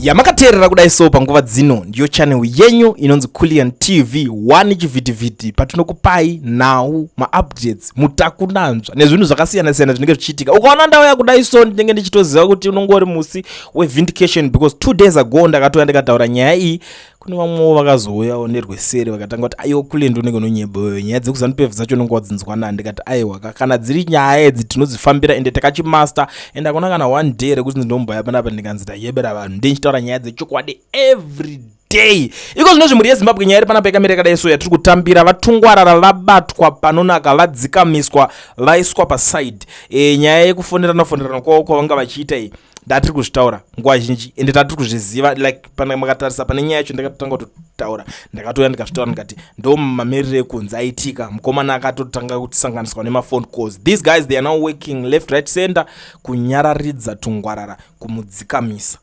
Yamakaterera kudai so panguva dzino ndiyo channel yenyu inonzi Kulian TV 1 chivhitivhiti patinokupai nhau maupdates mutakunanzva nezvinhu zvakasiyana siyana zvinenge zvichiitika. Ukaona ndauya kudai so ndinenge ndichitoziva kuti unongori musi wevindication because 2 days ago ndakatoya ndikataura nyaya iyi. Kune vamwe vakazouya nerwesere vakatanga kuti aiwa Kulian unenge unonyebwe nyaya dzekuzanupef dzacho unenge wadzinzwa nani. Ndikati aiwa kana dziri nyaya idzi tinodzifambira ende takachimaster ende akona kana one day rekuti ndomboya panapa ndikanzi ndayebera vanhu ndichitaura nyaya dzechokwadi every day. Iko zvino zvimuri yeZimbabwe nyaya iri panapa yakamira kadai so yatiri kutambira. Vatungwarara vabatwa panonaka, vadzikamiswa, vaiswa paside. Nyaya yekufonerana kwavo kwavanga vachiita iyi ndatiri kuzvitaura nguva zhinji ende tatiri kuzviziva like pana makatarisa pane nyaya yacho ndakatanga kutotaura ndakatoya ndikazvitaura ndikati ndo mamiriro ekunzi aitika. Mukomana akatotanga kusanganiswa nemafone calls. These guys they are now working left right center kunyararidza Tungwarara kumudzikamisa.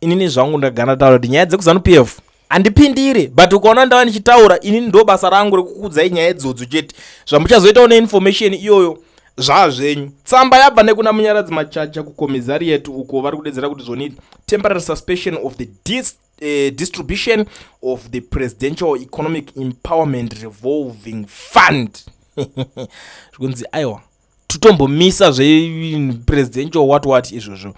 Inini zvangu ndagara taura kuti nyaya dzekuZANU-PF handipindire but ukaona ndava ndichitaura inini ndo basa rangu rekukudzai nyaya idzodzo chete. Zvamuchazoitawo neinformation iyoyo zvenyu. Tsamba yabva nekuna munyaradzi machacha kucommissariat uko vari kudedzera kuti zvonii temporary suspension of the distribution of the presidential economic empowerment revolving fund. Zvikunzi aiwa tutombomisa presidential what izvozvo.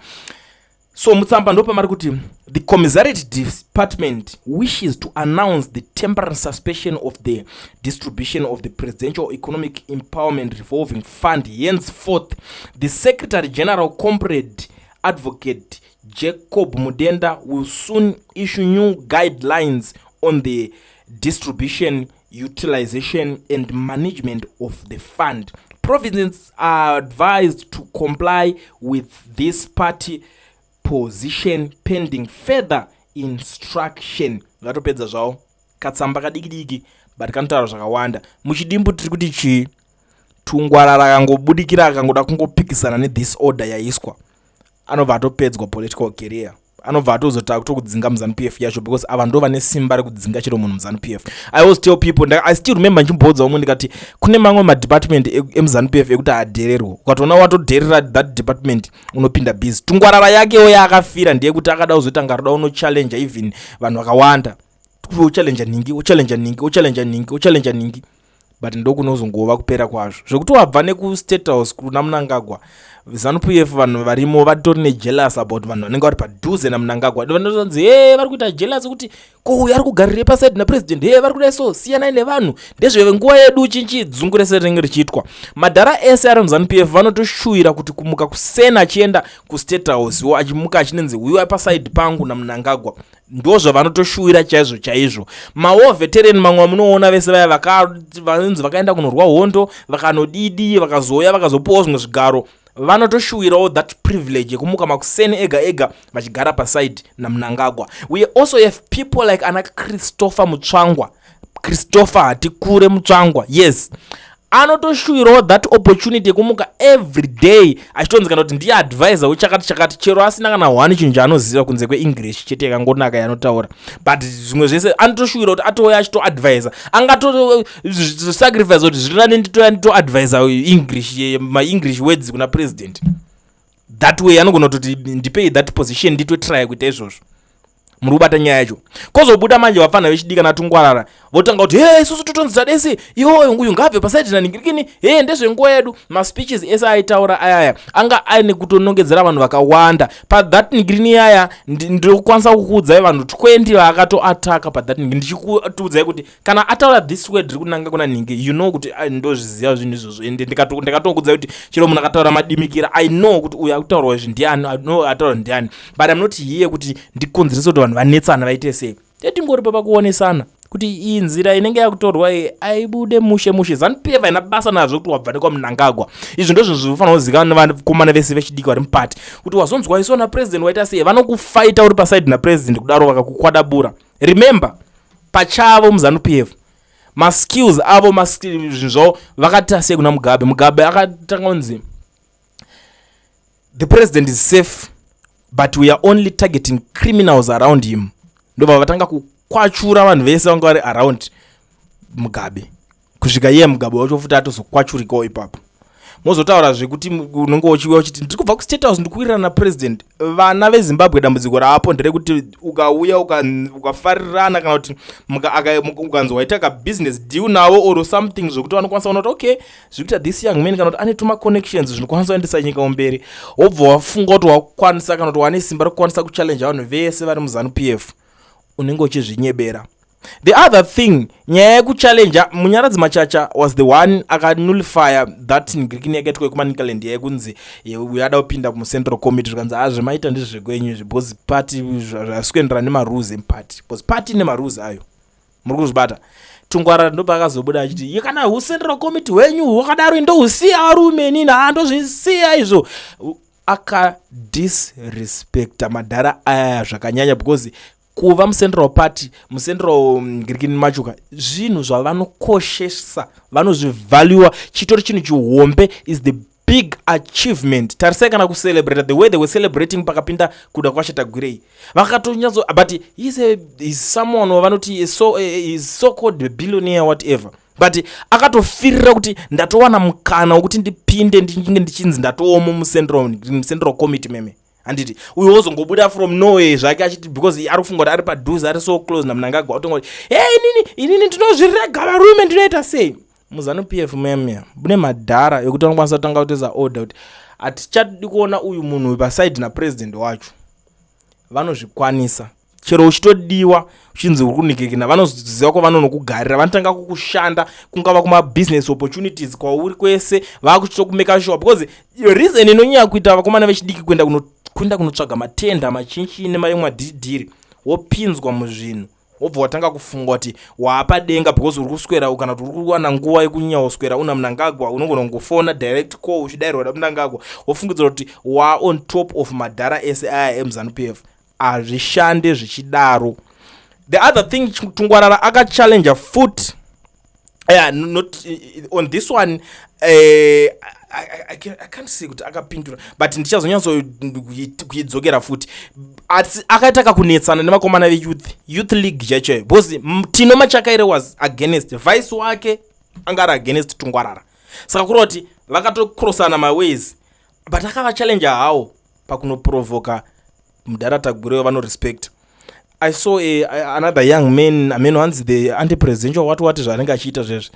So mutsamba ndo pamari kuti the commissariat department wishes to announce the temporary suspension of the distribution of the presidential economic empowerment revolving fund. Henceforth, the Secretary General Comrade Advocate Jacob Mudenda will soon issue new guidelines on the distribution, utilization and management of the fund. Provinces are advised to comply with this party position pending further instruction. Vatopedza zvavo katsamba kadiki but kanotaura zvakawanda. Muchidimbu tiri kuti chi Tungwarara akangobudikira akangoda kungopikisana nethis order yaiswa anobva atopedzwa political career. Anobva atozotaka kutokudzinga muZANU-PF yacho because ava ndo vane simba rekudzinga chero munhu muZANU-PF. I always tell people, I still remember nchimbodza umwe ndikati kune mamwe madepartment emuZANU-PF ekuti adhererwa. Ukatoona watodherera that department unopinda busy. Tungwarara yakewo yaakafira ndeyekuti akada kuzotanga roda unochallenge even vanhu vakawanda. Uchallenge ningi but ndokunozongova kupera kwazvo. Zvokuti wabva nekustate house kuna Mnangagwa ZANU-PF vanhu varimo vatori nejealous about vanhu vanenge vari padhuze naMnangagwa. Vanozonzi vari kuita jealous kuti ko uyu ari kugarire paside napresident vari kudai so siyanai nevanhu ndezvenguva yedu chinchidzungure serenenge richiitwa. Madhara ese ari muZANU-PF vanotoshuvira kuti kumuka kusena achienda kustate house achimuka achinenzi uyu paside pangu naMnangagwa. Ndozvo vanotoshuwira chaizvo. Mawo veteran mamwe munoona vese vaya vanonzi vakaenda kunorwa hondo vakanodidi vakazoya vakazopuwa zvimwe zvigaro vanotoshuwirawo that privilege yekumuka makuseni ega vachigara paside naMnangagwa. We also have people like ana Christopher Hatikure Mutsvangwa. Yes, anotoshuwirawo that opportunity yekumuka every day achitonzikana kuti ndiye advisor uchakati chero asina kana one chinhu chaanoziva kunze kweEnglish chete yakangonaka yanotaura but zvimwe zvese anotoshuwira kuti atoya achitoadvisor angato-sacrifice kuti zvirinani nditoadvisor ma-English words kuna president. That way anogona kuti ndipei that position nditotry kuita izvozvo. Muri kubata nyaya yacho. Kozobuda manje vafana vechidika naTungwarara votanga kuti isusu totonzira desi iwoyo uyu ngabve paside naningirikini ndezvenguva yedu. Maspeeches ese aitaura ayaya anga aine kutonongedzera vanhu vakawanda pathat nigirini yaya. Ndokwanisa kukuudzai vanhu 20 vaakatoataka pathat nigiri ndichikuudzai kuti kana ataura this word riri kunanga kuna ningi you know kuti ndozviziva zvinhu izvozvo ende ndikatokuudzai kuti chero munhu akataura madimikira I know kuti uyu akutaurawo izvi ndiani I know ataura ndiani but I'm not here kuti ndikonzerese kuti vanhu vanetsana vaite sei. Tingori papa kuonesana kuti iyi nzira inenge yakutorwa aibude mushe. ZANU-PF haina basa nazvo kuti wabva nekwaMnangagwa. Izvi ndozvo zvinofanira kuzivikanwa nevakomana vese vechidiki vari mupati kuti wazonzwa iso napresident waita sei vanokufaita uri paside napresident kudaro vakakukwadabura. Remember pachavo muZANU-PF maskills avo zvinhu zvavo vakati sei kuna Mugabe akatanga kunzi the president is safe but we are only targeting criminals around him. Ndobva vatanga kukwachura vanhu vese vanga vari around Mugabe kusvika iye Mugabe wacho futi atozokwachurikawo ipapo. mozotaura zvekuti unenge uchiuya uchiti ndiri kubva kustate house ndikuwirirana napresident. Vana vezimbabwe dambudziko raapo nderekuti ukauya ukafarirana kana kuti ukanzi waita kabusiness deal navo or something zvokuti vanokwanisa kuona kuti okay zvekuita this young man kana kuti ane tuma-connections zvinokwanisa kuendesa nyika mberi, wobva wafunga kuti wakwanisa kana kuti wane simba rekukwanisa kuchallenge vanhu vese vari muZANU-PF, unenge uchizvinyebera. The other thing, nyaya yekuchallenge Munyaradzi Machacha was the one akanullify that ngirikini yakaitwa kumaNicaland yekunzi yada kupinda kuCentral Committee zvikanzi zvemaita ndezvekwenyu because party zvasikuenderana nemarules eparty, because party nemarules ayo muri kuzvibata. Tungwarara ndo pakazobuda achiti kana Central Committee wenyu wakadaro ndohusiya varume nini handozvisiya izvo, akadisrespecta madhara aya zvakanyanya because kuva muCentral Party muCentral ngirikini machuka zvinhu zvavanokoshesa vanozvivaluwa chitori chinhu chihombe is the big achievement. Tarisai kana kucelebrate the way they were celebrating pakapinda kuda kwashata Gwirei vakatonyazo, but he's someone vanoti is so called billionaire whatever, but akatofirira kuti ndatowana mukana wekuti ndipinde ndichinge ndichinzi ndatooma muCentral Committee meme. Anditi uyu wozongobuda from nowhere zvake achiti because ari kufunga kuti ari padhuze ari so close naMnangagwa otongoti inini ndinozvirega varume ndinoita sei. muZANU-PF meme mune madhara ekuti vanokwanisa kutanga kuteza order kuti hatichadi kuona uyu munhu paside napresident wacho. Vanozvikwanisa chero uchitodiwa uchinzi uri kunikekina vanoziva ko vanonokugarira, vanotanga kukushanda kungava kuma-business opportunities kwauri kwese vakuchitokumeka sure because reason inonyanya kuita vakomana vechidiki kuenda kunotsvaga matenda machinchini marimwe madhiridhiri wopinzwa muzvinhu wobva watanga kufunga kuti waapadenga because uri kuswera kana kuti uri kuwana nguva yekunyanya uswera una Mnangagwa unogona kungofona direct call uchidairirwa naMnangagwa wofungidzira kuti on top of madhara ese aya emuZANU-PF. Hazvishande zvichidaro. The other thing Tungwarara akachallenge foot not on this one I can't say kuti akapindura but ndichazonyanzo kuidzokera futi akaita kunetsana nemakomana youth league chacho because Tino Machakaire was against vice wake angara against Tungwarara, saka kuroti vakatokrosana maways but akavachallenge hawo pakunoprovoka mudarata Gwirei vanorespect. I saw another young man hanzi the anti-presidential what zvanenge achiita zvezvi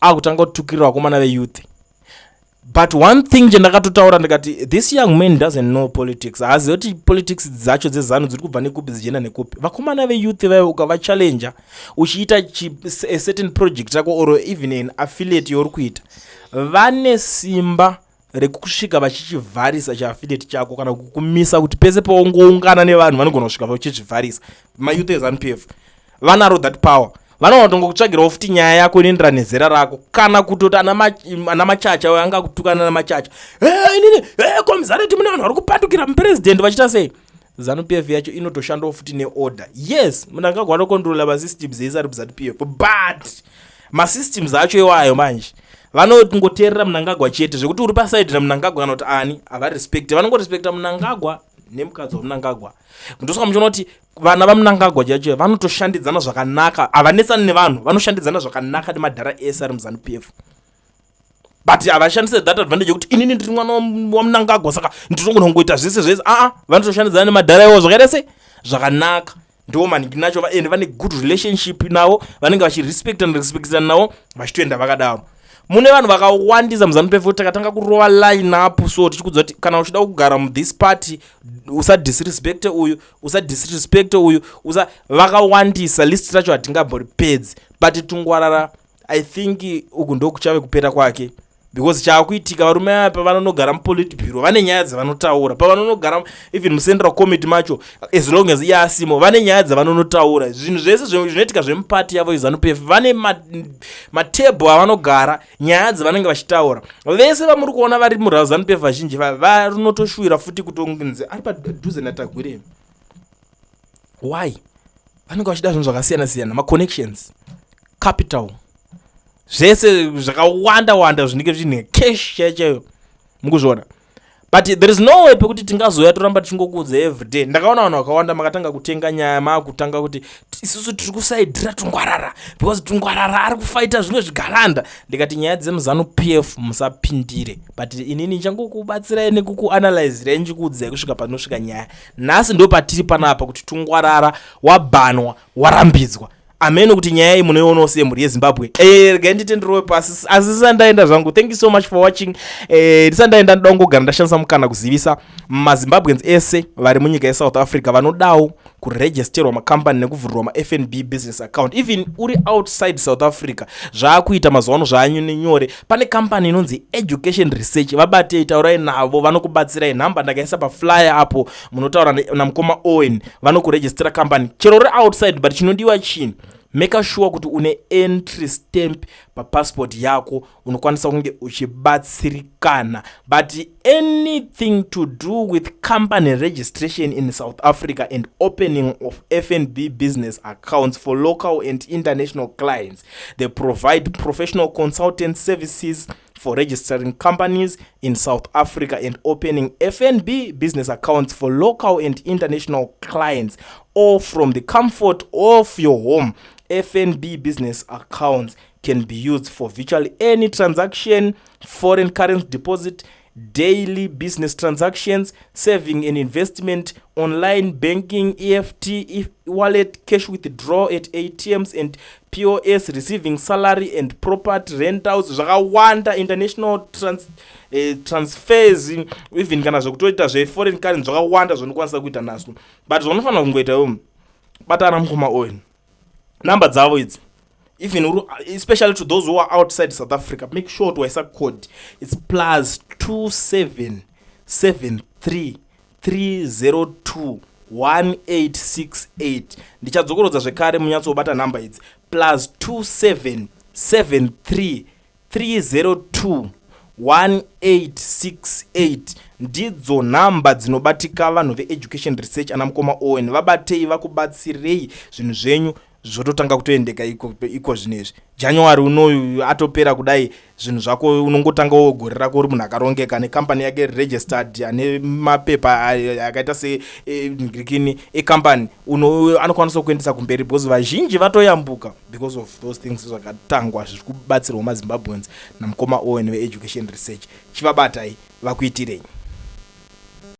akutanga kutukirira vakomana veyouth. But one thing chendakatotaura ndikati this young man doesn't know politics. Hazi kuti politics dzacho dzeZANU dziri kubva nekupi dzichienda nekupi. Vakomana veyouth vayo ukavachallenge uchiita a certain project yako or even an affiliate yori kuita, vane simba rekusvika vachichivharisa chiaffiliate chako kana kukumisa kuti pese paungoungana nevanhu vanogona kusvika vachichivharisa. Mayouth eZANU-PF vanaro that power, vanotongo kutsvagirawo futi nyaya yako inoenderana nezera rako kana kutoti ana Machacha anga kutukana naMachacha inini komuzareti mune vanhu vari kupatukira mupresident vachita sei. ZANU-PF yacho inotoshandawo futi neorder. Yes, Mnangagwa anokontrola masystems ese ari muZANU-PF but masystems acho iwayo manje vanongoteerera Mnangagwa chete zvekuti uri paside naMnangagwa kana kuti ani avarespecte, vanongorespekta Mnangagwa nemukadzi waMnangagwa. Ndosaka muchiona kuti vana vaMnangagwa chacho vanotoshandidzana zvakanaka, havanetsani nevanhu, vanoshandidzana zvakanaka nemadhara ese ari muZANU-PF but havashandise that advantage yekuti inini ndiri mwana waMnangagwa saka ndinogona kungoita zvese vanotoshandidzana nemadhara iwo zvakaita sei zvakanaka. Ndo maningi nacho ende vane good relationship navo, vanenge vachirespectana navo vachitoenda vakadaro. Mune vanhu vakawandisa muZANU-PF kuti takatanga kurova line up so tichikudza kuti kana uchida kugara muthis party usadisrespecte uyu vakawandisa list racho hatingambori but Tungwarara I think uku ndo kuchave kupera kwake because chaakuitika varume aya pavanonogara mupolitburo vane nyaya dzavanotaura, pavanonogara even muCentral Committee macho as long as iasimo vane nyaya dzavanonotaura. Zvinhu zvese zvinoitika zvemupati yavo yeZANU-PF vane matebho avanogara nyaya dzavanenge vachitaura. Vese vamuri kuona vari muZANU-PF vazhinji vanotoshuwira futi kutonginzi ari padhuze naTagwirei. Why? Vanenge vachida zvinhu zvakasiyana-siyana, maconnections, capital, zvese zvakawanda zvinenge zvine cash chaiyo mukuzviona but there is no way pekuti tingazoya toramba tichingokuudza everyday. Ndakaona vanhu vakawanda makatanga kutenga nyaya makutanga kuti isusu tiri kusaidhira Tungwarara because Tungwarara ari kufaita zvimwe zvigaranda. Ndikati nyaya dzemuzanu PF musapindire, but inini nchangokubatsirai nekukuanalyzirai nchikuudzai kusvika panosvika nyaya. Nhasi ndo patiri panapa kuti Tungwarara wabhanwa, warambidzwa. Ameno kuti nyaya iyi munoiona semhuri yeZimbabwe. Regai nditenderowe pasi asi ndisandaenda zvangu. Thank you so much for watching. Ndisandaenda ndoda kungogara ndashandisa mukana kuzivisa maZimbabweans ese vari munyika yeSouth Africa vanodawo kuregisterwa makambani nekuvhurirwa maFNB business account. Even uri outside South Africa zvaakuita mazuva ano zvaanyore. Pane company inonzi Education Research, vabatei taurai navo vanokubatsirai. Nhamba ndakaisa paflyer apo munotaura namukoma Owen, vanokuregistera company chero uri outside. But chinodiwa chini, make sure kuti une entry stamp passport yako unokwanisa kunge uchibatsirikana. But anything to do with company registration in South Africa and opening of FNB business accounts for local and international clients, they provide professional consultant services for registering companies in South Africa and opening FNB business accounts for local and international clients, all from the comfort of your home. FNB business accounts can be used for virtually any transaction: foreign currency deposit, daily business transactions, saving and investment, online banking, EFT, wallet, cash withdrawal at ATMs and POS, receiving salary and property rentals, zvakawanda, international transfers, even kana zvokutoita zveforeign currency zvakawanda zvinokwanisa kuita nazvo. But zvanofanira kungoita batana mukoma Owen. Number dzavo idzi, even especially to those who are outside South Africa, make sure to waisa code. It's +27733021868. Ndichadzokorodza zvekare munyatsobata number idzi, +27733021868. ndidzo nhamba dzinobatika vanhu veEducation Research ana mukoma Owen. Vabatei vakubatsirei zvinhu zvenyu zvototanga kutoendeka iko zvinezvi. January unoyu atopera kudai, zvinhu zvako unongotanga wogore rako uri munhu akarongeka nekambani yake registered ane mapepa akaita segirikini ekambani anokwanisa kuendesa kumberi because vazhinji vatoyambuka because of those things zvakatangwa zviri kubatsirwa maZimbabweans namukoma Owen veEducation Research. Chivabatai vakuitirei.